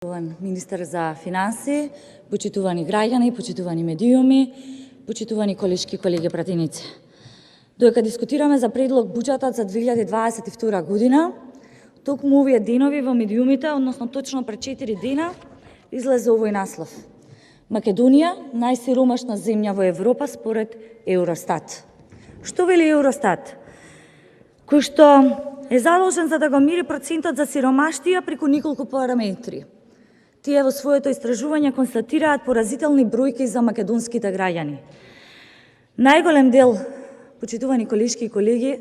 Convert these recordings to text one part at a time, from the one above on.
Почитуван министер за финанси, почитувани граѓани, почитувани медиуми, почитувани колешки колеги пратеници. Додека дискутираме за предлог буџетот за 2022 година, токму овие денови во медиумите, односно точно пред 4 дена, излезе овој наслов. Македонија, најсиромашна земја во Европа според Евростат. Што вели Евростат? Кој што е задолжен за да го мири процентот за сиромаштија преку неколку параметри. Тие во своето истражување констатираат поразителни бројки за македонските граѓани. Најголем дел, почитувани колешки и колеги,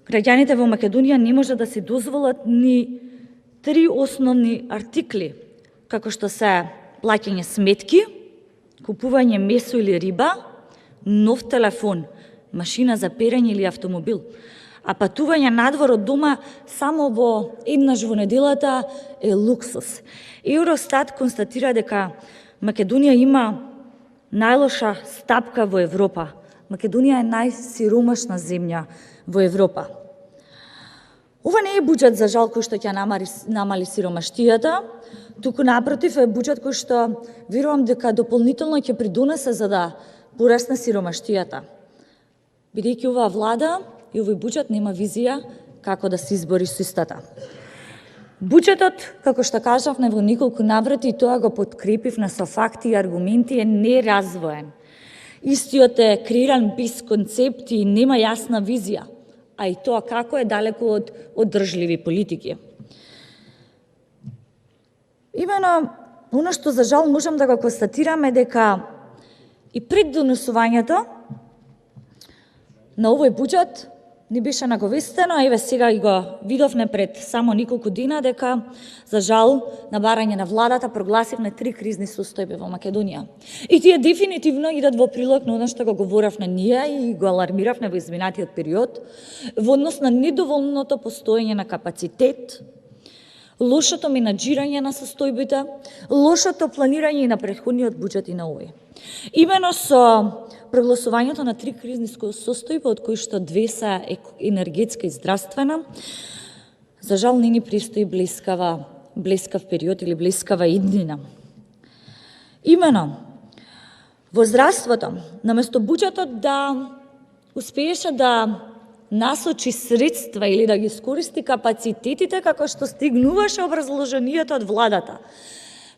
граѓаните во Македонија не може да си дозволат ни 3 основни артикли, како што се плаќање сметки, купување месо или риба, нов телефон, машина за перење или автомобил. А патување надвор од дома само во еднаш во неделата е луксус. Евростат констатира дека Македонија има најлоша стапка во Европа. Македонија е најсиромашна земја во Европа. Ова не е буџет за жал кој што ќе намали сиромаштијата, туку напротив е буџет кој што верувам дека дополнително ќе придонесе за да порасне сиромаштијата. Бидејќи оваа влада и овој буџет нема визија како да се избори со истата. Буџетот, како што кажавме во неколку наврати, и тоа го подкрепивме со факти и аргументи, е неразвоен. Истиот е креиран без концепти и нема јасна визија, а и тоа како е далеку од одржливи политики. Имено, оно што за жал можам да го констатираме дека и пред донесувањето на овој буџет ни беше наговестено, еве сега и го видовме пред само неколку дена дека, за жал, на барање на владата прогласивме 3 кризни состојби во Македонија. И тие дефинитивно идат во прилог на оно што го говоревме ние и го алармиравме во изминатиот период, во однос на недоволното постоење на капацитет, лошото менаџирање на состојбите, лошото планирање и на претходниот буџет и на овој. Имено со прогласувањето на 3 кризни состојби, од кои што 2 се енергетска и здравствена, за жал не ни престои блескав период или блескава иднина. Имено, во здравството, наместо буџетот да успееше да насочи средства или да ги искористи капацитетите како што стигнуваше образложението од владата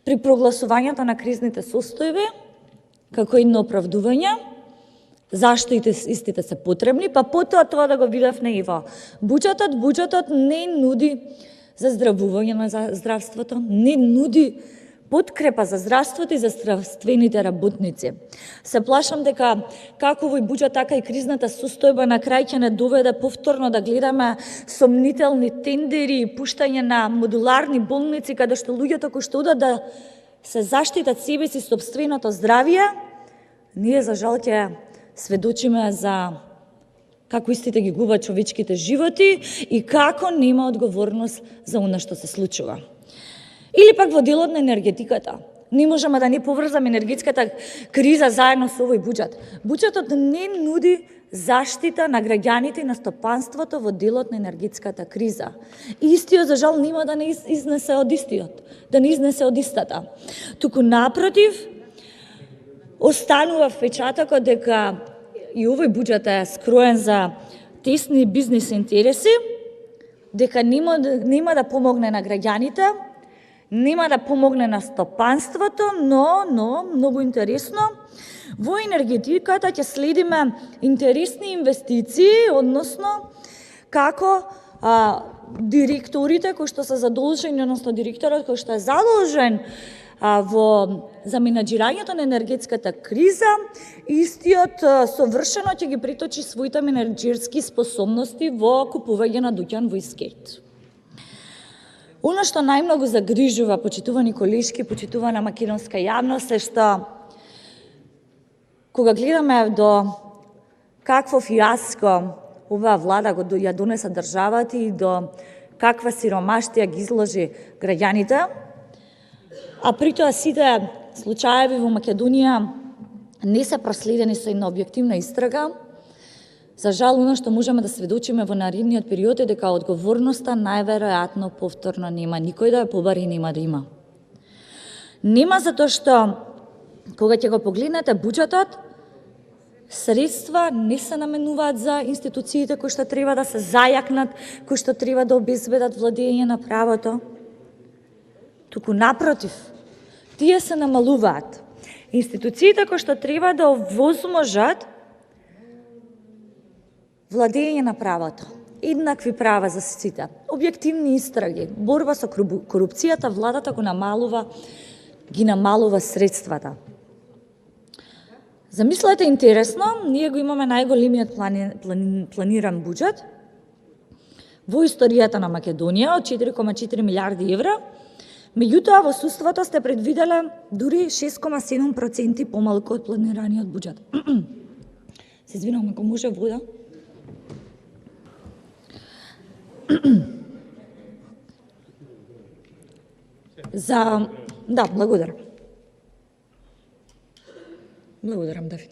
при прогласувањето на кризните состојби, како едно оправдување, зашто истите се потребни, па потоа тоа да го видевме и во буџетот. Буџетот не нуди заздравување на здравството, не нуди подкрепа за здравството и за здравствените работници. Се плашам дека како овој буџет, така и кризната состојба на крај ќе не доведе повторно да гледаме сомнителни тендери и пуштање на модуларни болници, каде што луѓето кои што одат да се заштитат себе си сопственото здравје, ние за жал ќе сведочиме за како истите ги губат човечките животи и како нема одговорност за она што се случува. Или пак во делот на енергетиката. Не можеме да не поврзаме енергетската криза заедно со овој буџет. Буџетот не нуди заштита на граѓаните и на стопанството во делот на енергетската криза. И истиот, за жал, нема да не изнесе од истиот, да не изнесе од истата. Туку напротив, останува впечатокот дека и овој буџет е скроен за тесни бизнис интереси, дека нема да помогне на граѓаните, нема да помогне на стопанството, но многу интересно, во енергетиката ќе следиме интересни инвестиции, односно како директорите кои што се задолжени, односно директорот кој што е задолжен за менаџирањето на енергетската криза, истиот совршено ќе ги преточи своите менаџерски способности во купување на дуќан во Искејт. Оно што најмногу загрижува, почитувани колешки, почитувана македонска јавност, е што кога гледаме до какво фиаско оваа влада ја донесе државата и до каква сиромаштија ги изложи граѓаните, а притоа сите случаеви во Македонија не се проследени со една објективна истрага, За жал, оно што можеме да сведочиме во наредниот период е дека одговорноста најверојатно повторно нема никој да ја побари, нема да има. Нема затоа што кога ќе го погледнете буџетот, средства не се наменуваат за институциите кои што треба да се зајакнат, кои што треба да обезбедат владење на правото. Туку напротив, тие се намалуваат. Институциите кои што треба да овозможат владење на правото, еднакви права за сите, објективни истраги, борба со корупцијата, владата ги намалува средствата. Замислете интересно, ние го имаме најголемиот планиран буџет во историјата на Македонија од 4,4 милиарди евра, меѓутоа во суството сте предвиделе дури 6,7% помалку од планираниот буџет. Се извинувам, ако може вода. Да, благодарам. Благодарам, Давид.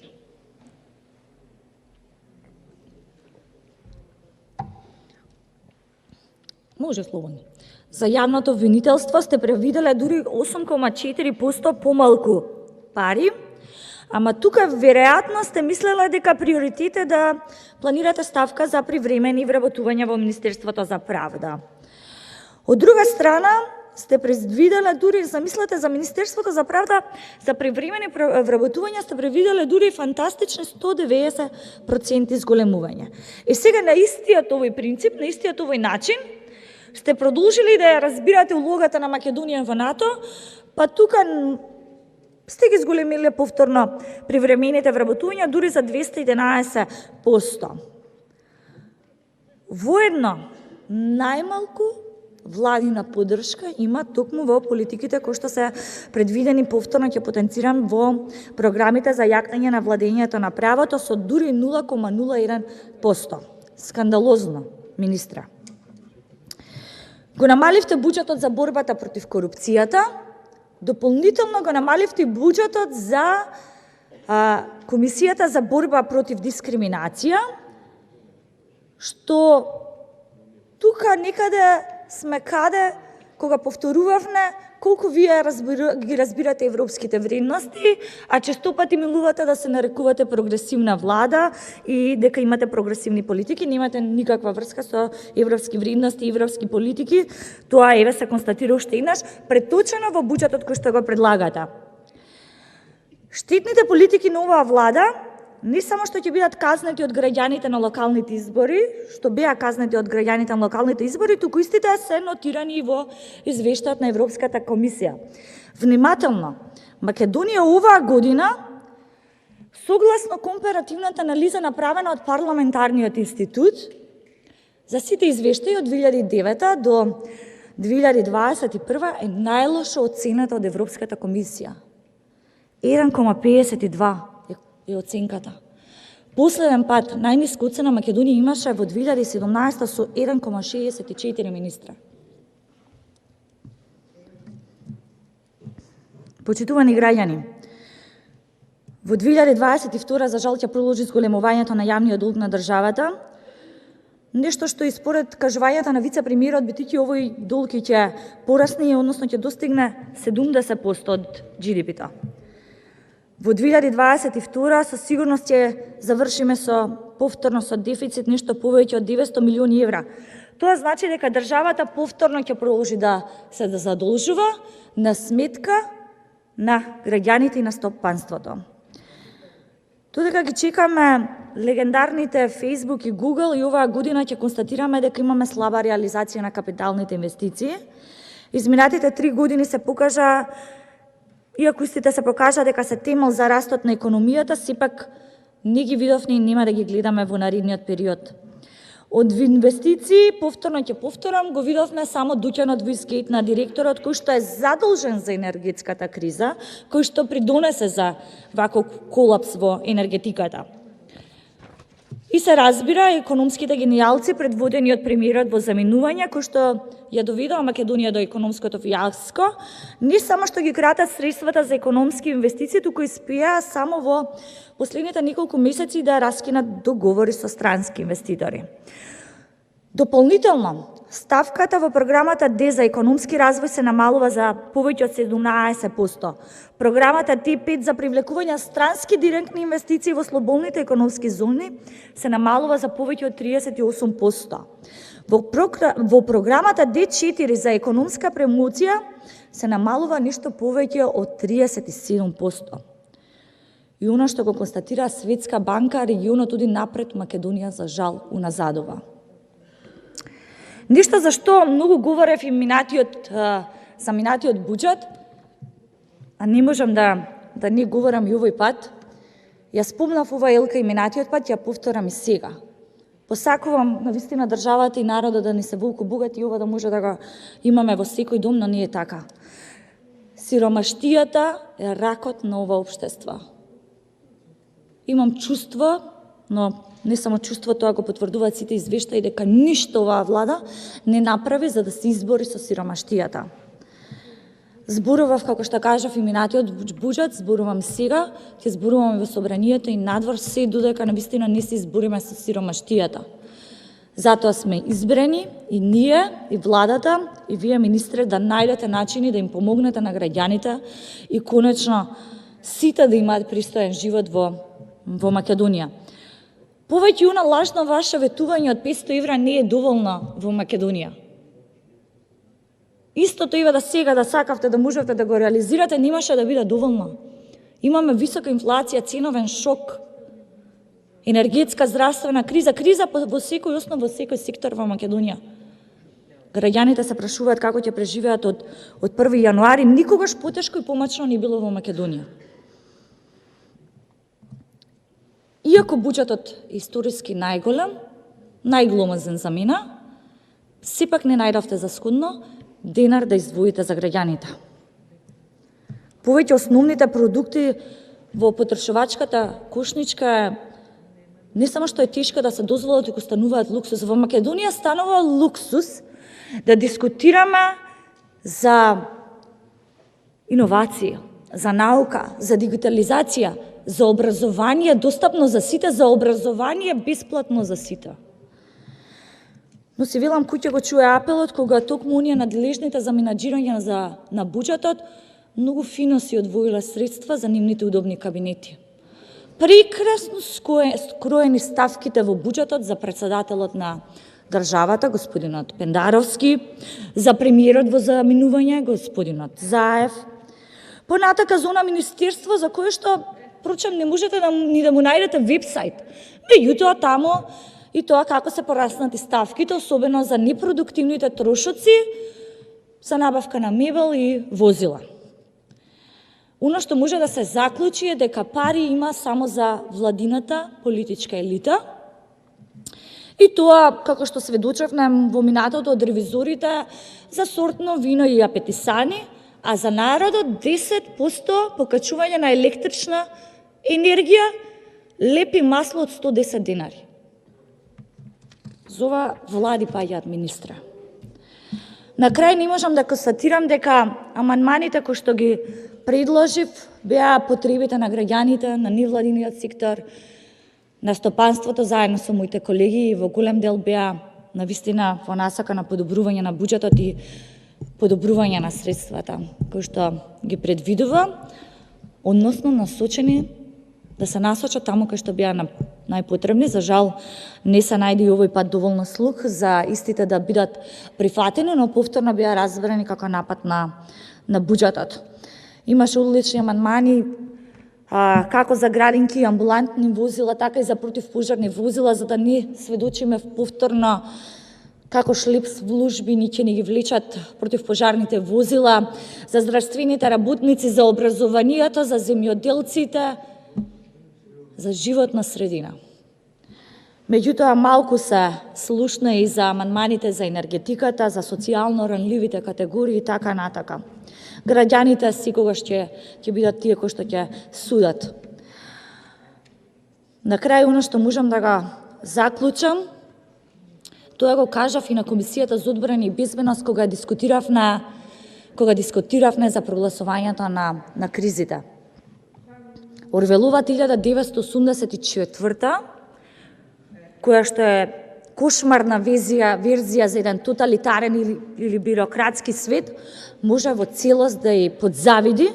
Може слободно. За јавното обвинителство сте предвиделе дури 8,4% помалку пари, ама тука веројатно сте мислеле дека приоритет е да планирате ставка за привремени вработувања во Министерството за правда. Од друга страна, сте предвиделе дури, замислете за Министерството за правда, за привремени вработувања сте предвиделе дури фантастични 190% зголемување. И сега на истиот овој принцип, на истиот овој начин, сте продолжили да ја разбирате улогата на Македонија во НАТО, па тука сте ги зголемиле повторно привремените вработувања дури за 211%. Воедно, најмалку владина поддршка има токму во политиките кои што се предвидени повторно ќе потенцирам во програмите за јакнење на владењето на правото со дури 0,01%. Скандалозно, министра. Го намаливте буџетот за борбата против корупцијата, дополнително го намаливте буџетот за Комисијата за борба против дискриминација, што тука некаде сме каде кога повторувавме колку вие ги разбирате европските вредности, а често пати милувате да се нарекувате прогресивна влада и дека имате прогресивни политики, немате никаква врска со европски вредности и европски политики. Тоа еве се констатира уште еднаш, преточено во буџетот кој што го предлагате. Штетните политики на оваа влада не само што ќе бидат казнети од граѓаните на локалните избори, што беа казнети од граѓаните на локалните избори, туку истите се нотирани и во извештајот на Европската комисија. Внимателно, Македонија оваа година, согласно компаративната анализа направена од парламентарниот институт, за сите извештаи од 2009 до 2021 е најлоша оцената од Европската комисија. 1,52 е оценката. Последен пат најниска оцена Македонија имаше во 2017 со 1,64 министра. Почитувани граѓани, во 2022 за жал ќе продолжи зголемувањето на јавниот долг на државата, нешто што и според кажувањата на вице-премиерот битики овој долг ќе порасне, односно ќе достигне 70% од GDP-та. Во 2022 со сигурност ќе завршиме повторно со дефицит нешто повеќе од 900 милиони евра. Тоа значи дека државата повторно ќе продолжи да се задолжува на сметка на граѓаните и на стопанството. Додека ги чекаме легендарните Facebook и Google и оваа година ќе констатираме дека имаме слаба реализација на капиталните инвестиции. Изминатите 3 години се покажа, иако истите се покажа дека се темел за растот на економијата, сепак не ги видовме и нема да ги гледаме во наредниот период. Од инвестиции, повторно ќе повторам, го видовме само Дуќан од Висгейт на директорот кој што е задолжен за енергетската криза, кој што придонесе за ваков колапс во енергетиката. И се разбира економските генијалци предводени од премиерот во заминување, кои што ја доведува Македонија до економското фијаско, не само што ги кратат средствата за економски инвестиции, туку испеа само во последните неколку месеци да раскинат договори со странски инвеститори. Дополнително, ставката во програмата Д за економски развој се намалува за повеќе од 17%. Програмата Т5 за привлекување странски директни инвестиции во слободните економски зони се намалува за повеќе од 38%. Во програмата Д4 за економска промоција се намалува нешто повеќе од 37%. И оно што го констатира Светска банка, регионот оди напред, Македонија за жал уназадува. Нешто за што многу говорев и за минатиот буџет, а не можам да не говорам и овој пат. Ја спомнав ова Елка и минатиот пат, ја повторам и сега. Посакувам навистина државата и народот да не се волку богати и ова да може да го имаме во секој дом, но не е така. Сиромаштијата е ракот на ова општество. Имам чувство, но не само чувство, тоа го потврдуваат сите извештаи дека ништо оваа влада не направи за да се избори со сиромаштијата. Зборував, како што кажав, и минатиот буџет, зборувам сега, ќе зборувам во собранието и надвор, се додека навистина не се избориме со сиромаштијата. Затоа сме избрани и ние, и владата, и вие, министре, да најдете начини да им помогнете на граѓаните и конечно сите да имаат пристоен живот во Македонија. Повеќе она лажно ваше ветување од 500 евра не е доволно во Македонија. Истото ива да сега да сакавте да можете да го реализирате, немаше да биде доволно. Имаме висока инфлација, ценовен шок, енергетска, здравствена криза во секој основ, во секој сектор во Македонија. Граѓаните се прашуваат како ќе преживеат од 1 јануари, никогаш потешко и помачно не било во Македонија. Иако буџетот е историски најголем, најгломазен за мене, сепак не најдовте за скудно денар да издвоите за граѓаните. Повеќе основните продукти во потрошувачката кошничка е не само што е тешко да се дозволат, туку стануваат луксус. Во Македонија станува луксус да дискутираме за иновација, за наука, за дигитализација, за образование достапно за сите, за образование бесплатно за сите. Но си велам кој ќе го чуе апелот кога токму оние надлежните за менаџирање на буџетот многу фино си одвоиле средства за нивните удобни кабинети. Прекрасно скроени ставките во буџетот за председателот на државата, господинот Пендаровски, за премиерот во заминување, господинот Заев. Понатака за она министерство за кое што впрочем, не можете ни да му најдете вебсайт. Меѓутоа тамо и тоа како се пораснати ставките, особено за непродуктивните трошоци, за набавка на мебел и возила. Оно што може да се заклучи е дека пари има само за владината политичка елита. И тоа, како што сведочевме во минатото од ревизорите, за сортно вино и апетисани, а за народот 10% покачување на електрична енергија, лепи масло од 110 денари. За ова влади паѓаат, министра. На крај не можам да констатирам дека амандманите кои што ги предложив беа потребите на граѓаните, на невладиниот сектор, на стопанството заедно со моите колеги и во голем дел беа навистина во насока на подобрување на буџетот и подобрување на средствата кои што ги предвидува, односно насочени да се насочат таму кај што беа најпотребни. За жал, не се најде и овој пат доволно слух за истите да бидат прифатени, но повторно беа разбрани како напад на буџетот. Имаше одлични амандмани како за градинки и амбулантни возила, така и за противпожарни возила, за да не сведочиме повторно како шлеп служби ни ќе ни ги влечат противпожарните возила, за здравствените работници, за образованието, за земјоделците, за животна средина. Меѓутоа, малку се слушна и за амандманите за енергетиката, за социјално ранливите категории и така натака. Граѓаните секогаш ќе бидат тие кои што ќе судат. На крај, оно што можам да го заклучам, Тоа го кажав и на Комисијата за одбрана и безбедност кога дискутиравме за прогласувањето на кризите. Орвелова 1984, која што е кошмарна верзија за еден тоталитарен или бирократски свет, може во целост да ја подзавиди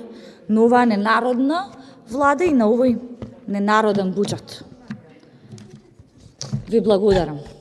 на оваа ненародна влада и на овој ненароден буџет. Ви благодарам.